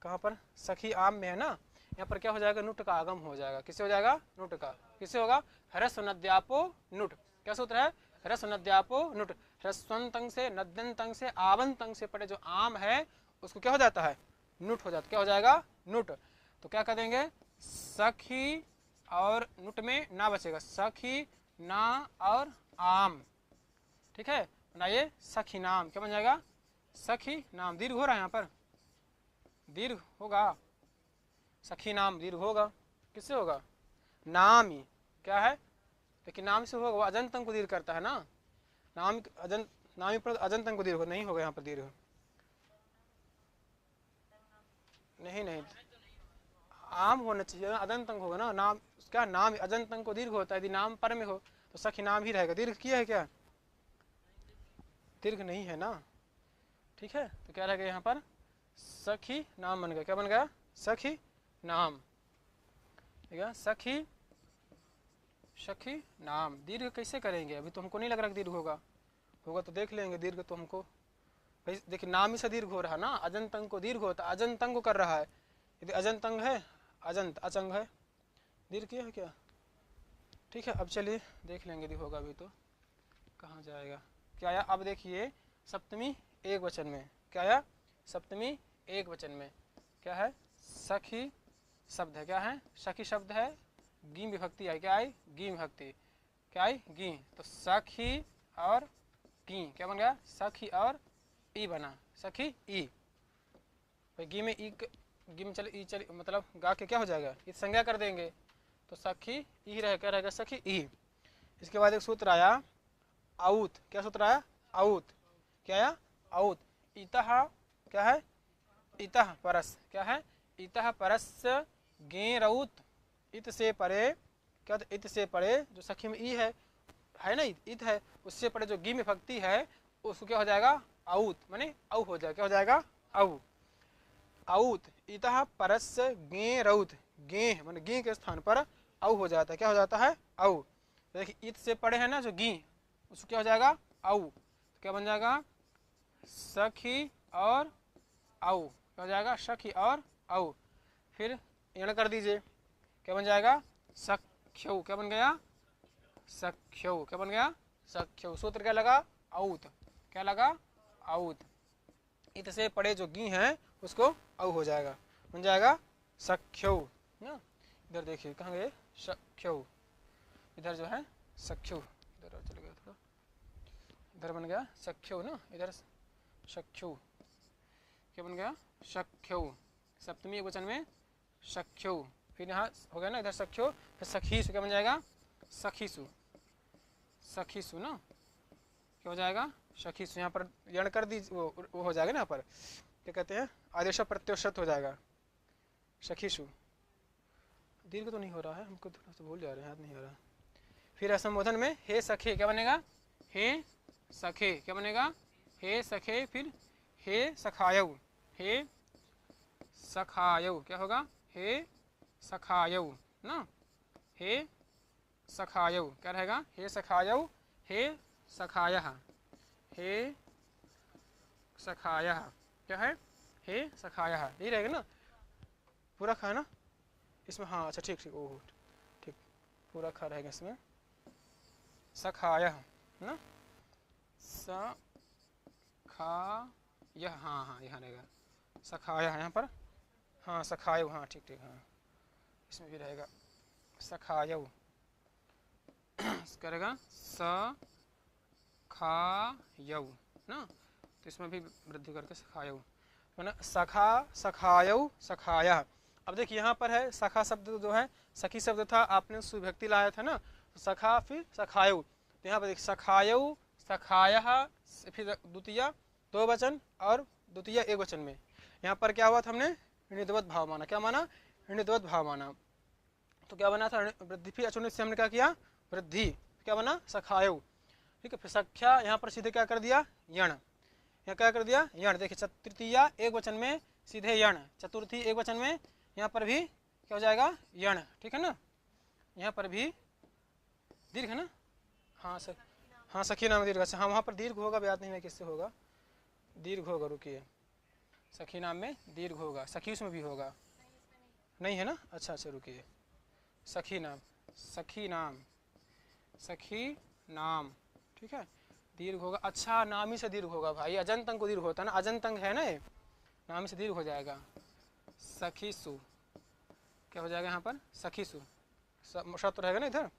कहाँ पर? सखी आम में है ना, यहाँ पर क्या हो जाएगा? नुट का आगम हो जाएगा। किससे हो जाएगा? नुट का। किससे होगा? ह्रस्व नद्यापो नुट। क्या सूत्र है? ह्रस्व नद्यापो नुट। ह्रस्वंतंग से नद्यंतंग से आवंतंग से पड़े जो आम है उसको क्या हो जाता है? नुट हो जाता। क्या हो जाएगा? नुट। तो क्या कर देंगे? सखी और नुट में ना बचेगा, सखी ना और आम। ठीक है, बनाइए सखी नाम। क्या बन जाएगा? सखी नाम। दीर्घ हो रहा है यहाँ पर, दीर्घ होगा। सखी नाम दीर्घ होगा। किससे होगा? नाम ही। क्या है? लेकिन नाम से होगा, अजंतंग को दीर्घ करता है ना, नाम अजंत, नामी पर अजंतंग को दीर्घ नहीं होगा यहाँ पर दीर्घ। नहीं नहीं, आम होना चाहिए, अजंतंग होगा ना। नाम क्या? नाम अजंतंग को दीर्घ होता है, यदि नाम पर में हो तो सखी नाम ही रहेगा। दीर्घ किया है क्या? दीर्घ नहीं है ना। ठीक है, तो क्या रहेगा यहाँ पर? सखी नाम बन गया। क्या बन गया? सखी नाम। ठीक है, सखी सखी नाम। दीर्घ कैसे करेंगे? अभी तो हमको नहीं लग रहा कि दीर्घ होगा, होगा तो देख लेंगे दीर्घ। तो हमको देखिए नाम ही से दीर्घ हो रहा ना, अजंतंग को दीर्घ होता, अजंतंग को कर रहा है। यदि अजंतंग है, अजंत अचंग है, दीर्घ किया है क्या? ठीक है, अब चलिए देख लेंगे यदि होगा। अभी तो कहाँ जाएगा? क्या आया? अब देखिए सप्तमी एक वचन में क्या आया? सप्तमी एक वचन में क्या है? सखी शब्द है। क्या है? सखी शब्द है, गी विभक्ति आई। क्या आई? गी विभक्ति। क्या आई? गी। तो सखी और गी क्या बन गया? सखी और ई बना, सखी ई। भाई गी में ई, गी में चले ई चले, मतलब गा के क्या हो जाएगा? इस संज्ञा कर देंगे तो सखी ई रहेगा। क्या रहेगा? सखी ई। इसके बाद एक सूत्र आया औत। क्या सूत्र आया? औत। क्या आया? औत। इतः क्या है? इतः परस। क्या है? इतः परस गेरौत। इत से परे क्या? तो इत से परे जो सखी में ई है ना, इत है, उससे परे जो गी में भक्ति है उसको क्या हो जाएगा? औत, माने औ हो जाएगा। क्या हो जाएगा? औ। औत। इतः परस गेरौत। गे माने गी के स्थान पर औ हो जाता है। क्या हो जाता है? औ। देखिए इत से पड़े है ना जो गी, उसको क्या हो जाएगा? औ। तो क्या बन जाएगा? सखी और औ। क्या हो जाएगा? सखी और औ। फिर यण कर दीजिए। क्या बन जाएगा? सख्यौ, क्या बन गया? सख्यौ, क्या बन गया? सख्यौ। सूत्र क्या लगा? औत, क्या लगा? औत। इत से पड़े जो गी हैं उसको औ हो जाएगा, बन जाएगा सख्यौ ना। इधर देखिए कहाँ गए? सख्यौ, इधर जो है सख्यौ, इधर चले गया थोड़ा, इधर बन गया सख्यौ ना, इधर सख्यौ, क्या बन गया? सख्यौ, सप्तमी एक वचन में सख्यौ। फिर यहाँ हो गया ना इधर सख्यो, फिर सखीसु, क्या बन जाएगा? सखीसु, सखीसु ना, क्या हो जाएगा? सखीसु। यहाँ पर यण कर दी, वो हो जाएगा ना, यहाँ पर क्या कहते हैं? आदेश प्रत्युषत हो जाएगा, सखीसु। दीर्घ तो नहीं हो रहा है, हमको थोड़ा सा भूल जा रहे हैं, याद नहीं हो रहा। फिर असंबोधन में हे सखे, क्या बनेगा? हे सखे, क्या बनेगा? हे सखे। फिर हे सखायौ, हे सखायौ, क्या होगा? हे सखायौ ना, हे सखायौ, क्या रहेगा? हे सखायौ, हे सखायः, हे सखायः, क्या है? हे सखायः, यही रहेगा ना, पूरा खा ना इसमें। हाँ अच्छा ठीक ठीक, ओह ठीक, पूरा खा रहेगा इसमें, सखायः ना, सखायः, हाँ हाँ यहाँ रहेगा सखायः, यहाँ पर हाँ सखायौ, हाँ ठीक ठीक, हाँ इसमें भी रहेगा सखायौ, क्या रहेगा? सखायौ ना, तो इसमें भी वृद्धि करके सखायौ, ना सखा, सखायौ, सखाया। अब देखिए यहाँ पर है सखा शब्द जो है सखी शब्द था, आपने सुविभक्ति लाया था ना, तो सखा फिर सखायौ, तो यहाँ पर देखिए सखायौ, सखायः, फिर द्वितीय दो वचन और द्वितीय एक वचन में, यहाँ पर क्या हुआ था? हमने ऋणिद्वत भाव माना, क्या माना? ऋणिद्वत भाव माना, तो क्या बना था? वृद्धि। फिर अचुनित से हमने क्या किया? वृद्धि, क्या बना? सखायौ, ठीक है। फिर सख्या, यहाँ पर सीधे क्या कर दिया? यण, यहाँ क्या कर दिया? यण। देखिए तृतीय एक वचन में सीधे यण, चतुर्थी एक वचन में यहाँ पर भी क्या हो जाएगा? यण, ठीक है ना। यहाँ पर भी दीर्घ है ना, हाँ सर, हाँ सखी नाम दीर्घ, हाँ वहाँ पर दीर्घ होगा, याद नहीं है किससे होगा, दीर्घ होगा, रुकिए, सखी नाम में दीर्घ होगा, सखी उसमें भी होगा, नहीं है ना, अच्छा अच्छा रुकिए, सखी नाम, सखी नाम, सखी नाम, ठीक है, दीर्घ होगा, अच्छा नामी से दीर्घ होगा भाई, अजंतंग को दीर्घ होता है ना, अजंतंग है ना ये, नामी से दीर्घ हो जाएगा, सखीसु, क्या हो जाएगा यहाँ पर? सखीसु, शब्द रहेगा ना इधर,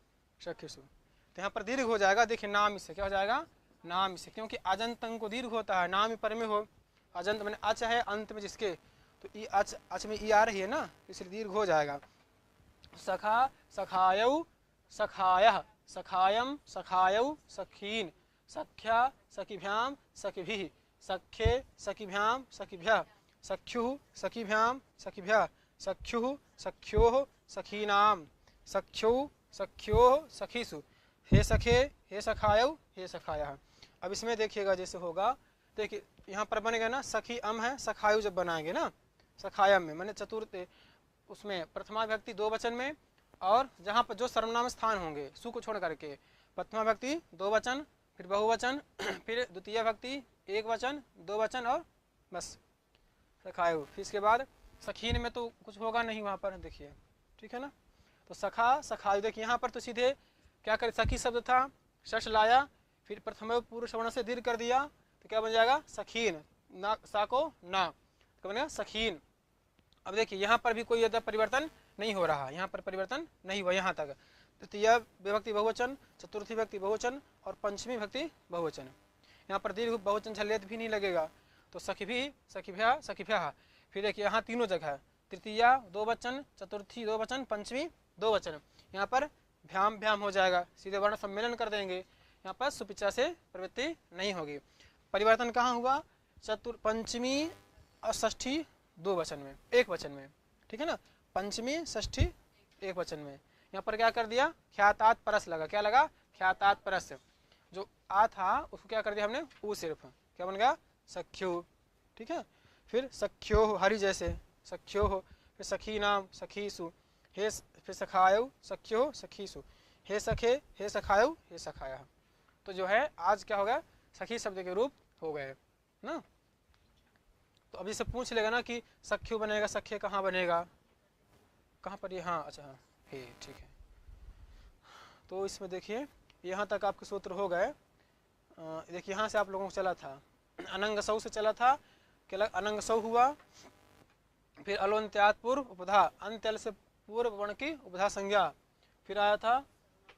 सखीसु, तो यहाँ पर दीर्घ हो जाएगा। देखिए नाम से क्या हो जाएगा? नाम से, क्योंकि अजंतंग को दीर्घ होता है, नाम पर में हो, अजंत मैंने अच है अंत में जिसके, तो ई अच, अच में ई आ रही है ना, इसलिए दीर्घ हो जाएगा। सखा, सखायौ, सखायः, सखायम, सखायौ, सखीन, सख्या, सखिभ्याम, सखिभिः, सख्ये, सखिभ्याम, सखिभ्यः, सख्युः, सखिभ्याम, सखिभ्यः, सख्युः, सख्योः, सखीनाम, सख्यौ, सख्योः, सखीसु, हे सखे, हे सखायौ, हे सखायः। अब इसमें देखिएगा जैसे होगा, देखिए यहाँ पर बनेगा ना, सखी अम है, सखायु जब बनाएंगे ना, सखायम में मैंने चतुर्थ, उसमें प्रथमा विभक्ति दो वचन में, और जहाँ पर जो सर्वनाम स्थान होंगे सु को छोड़ करके, प्रथमा विभक्ति दो वचन, फिर बहुवचन, फिर द्वितीय विभक्ति एक वचन, दो वचन, और बस सखायु। फिर इसके बाद सखीन में तो कुछ होगा नहीं वहाँ पर, देखिए, ठीक है ना। तो सखा, सखायु, देखिए यहाँ पर तो सीधे क्या करे, सखी शब्द था, शश लाया, फिर प्रथम पुरुष वर्ण से दीर्घ कर दिया, तो क्या बन जाएगा? सखीन, ना सा को ना, क्या बनेगा? सखीन। अब देखिए यहाँ पर भी कोई परिवर्तन नहीं हो रहा, यहाँ पर परिवर्तन नहीं हुआ यहाँ तक। तृतीय विभक्ति बहुवचन, चतुर्थी विभक्ति बहुवचन, और पंचमी विभक्ति बहुवचन, यहाँ पर दीर्घ बहुवचन झल्लेत भी नहीं लगेगा, तो सखिभी, सखिभ्या, सखिभ्यः। फिर देखिए यहाँ तीनों जगह, तृतीय दो वचन, चतुर्थी दो वचन, पंचमी दो वचन, यहाँ पर भ्याम भ्याम हो जाएगा, सीधे वर्ण सम्मेलन कर देंगे, यहाँ पर सुपिचा से प्रवृत्ति नहीं होगी। परिवर्तन कहाँ हुआ? पंचमी और षष्ठी दो वचन में, एक वचन में, ठीक है ना, पंचमी षष्ठी एक वचन में। यहाँ पर क्या कर दिया? ख्यातात परस लगा, क्या लगा? ख्यातात परस, जो आ था उसको क्या कर दिया हमने? ऊ सिर्फ, क्या बन गया? सख्यो, ठीक है। फिर सख्यो हो, हरि जैसे सख्यो हो, फिर सखी नाम, सखीसु, हे, फिर सखायु, सख्यो, सखीसु, हे सखे, हे सखायु, हे सखाया। तो जो है आज क्या हो गया? सखी शब्द के रूप हो गए ना। तो अभी से पूछ लेगा ना कि सख्यु बनेगा, सख्य कहाँ बनेगा, कहाँ पर ये? हाँ अच्छा हाँ, हे, ठीक है। तो इसमें देखिए यहाँ तक आपके सूत्र हो गए। देखिए यहाँ से आप लोगों को चला था, अनंग सौ से चला था, क्या अनंग सौ हुआ, फिर अलोन्त्यात पूर्व उपधा, अंत्यल से पूर्व वर्ण की उपधा संज्ञा, फिर आया था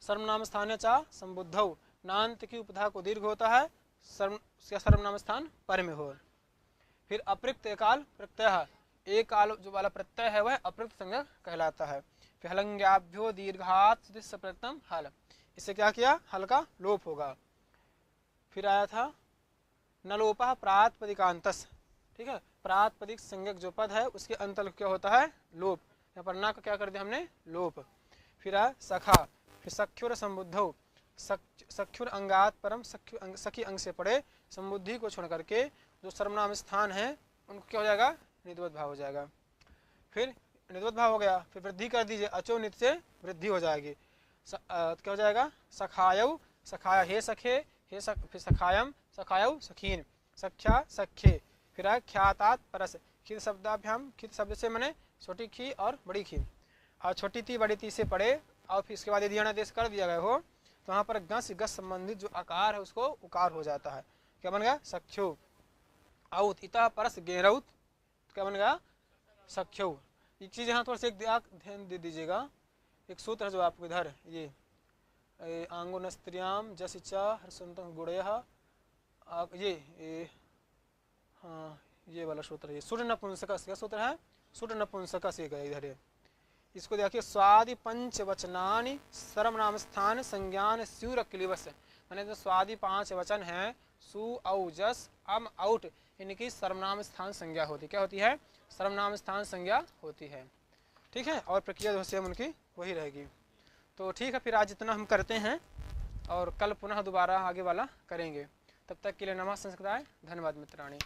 सर्वनाम स्थान चा संबुद्धौ, नान्त की उपधा को दीर्घ होता है, सर्वनाम स्थान पर में हो। फिर अप्रयुक्त एकाल प्रत्यय, एक काल जो वाला प्रत्यय है वह अप्रयुक्त संज्ञा कहलाता है। फिर हलंग्याभ्यो दीर्घात प्रत्यम हल, इससे क्या किया, हल का लोप होगा। फिर आया था नलोपा प्रातपदिकांतस, ठीक है, प्रातपदिक संज्ञक जो पद है उसके अंत क्या होता है, लोप। यहाँ पर ना का क्या कर दिया हमने, लोप। फिर आया सखा, फिर सख्युर संबुद्धौ, सख्युर अंगात परम, सखी अंग से पड़े संबुद्धि को छोड़ करके जो सर्वनाम स्थान है उनको क्या हो जाएगा, निधवत भाव हो जाएगा। फिर निधवत भाव हो गया, फिर वृद्धि कर दीजिए, अचो नित से वृद्धि हो जाएगी, क्या हो जाएगा, सखायौ, सखाया हे सखे, हे फिर सखायम, सखायौ सखीन, सख्या सखे। फिर आया ख्यातात परस, खित शब्दाभ्याम, खित शब्द से मैंने छोटी खी और बड़ी खी, और छोटी ती बड़ी ती से पड़े, और फिर इसके बाद यदि अनादेश कर दिया गया हो तो वहाँ पर गस गस संबंधित जो आकार है उसको उकार हो जाता है, क्या बन गया, सख्यो। औत इता परस गेरौत, क्या बन गया, सख्यो। ये चीज़ यहाँ थोड़ा सा एक ध्यान दे दीजिएगा, एक सूत्र है जो आपको इधर ये आंगुन स्त्रियाम जसिचा हर्षंतम गुणयः, ये हाँ ये वाला सूत्र है, सुर नपुंसकस, क्या सूत्र है, सुर नपुंसकस, ये इधर है। इसको देखिए, स्वादि पंच वचनानि सर्वनाम स्थान संज्ञान स्यूर क्लिवस, मैंने जो स्वादि 5 वचन हैं, सु औ जस अम औट, इनकी सर्वनाम स्थान संज्ञा होती, क्या होती है, सर्वनाम स्थान संज्ञा होती है, ठीक है। और प्रक्रिया जो सेम उनकी वही रहेगी। तो ठीक है, फिर आज इतना हम करते हैं और कल पुनः दोबारा आगे वाला करेंगे। तब तक के लिए नमः संस्कृताय, धन्यवाद मित्राणि।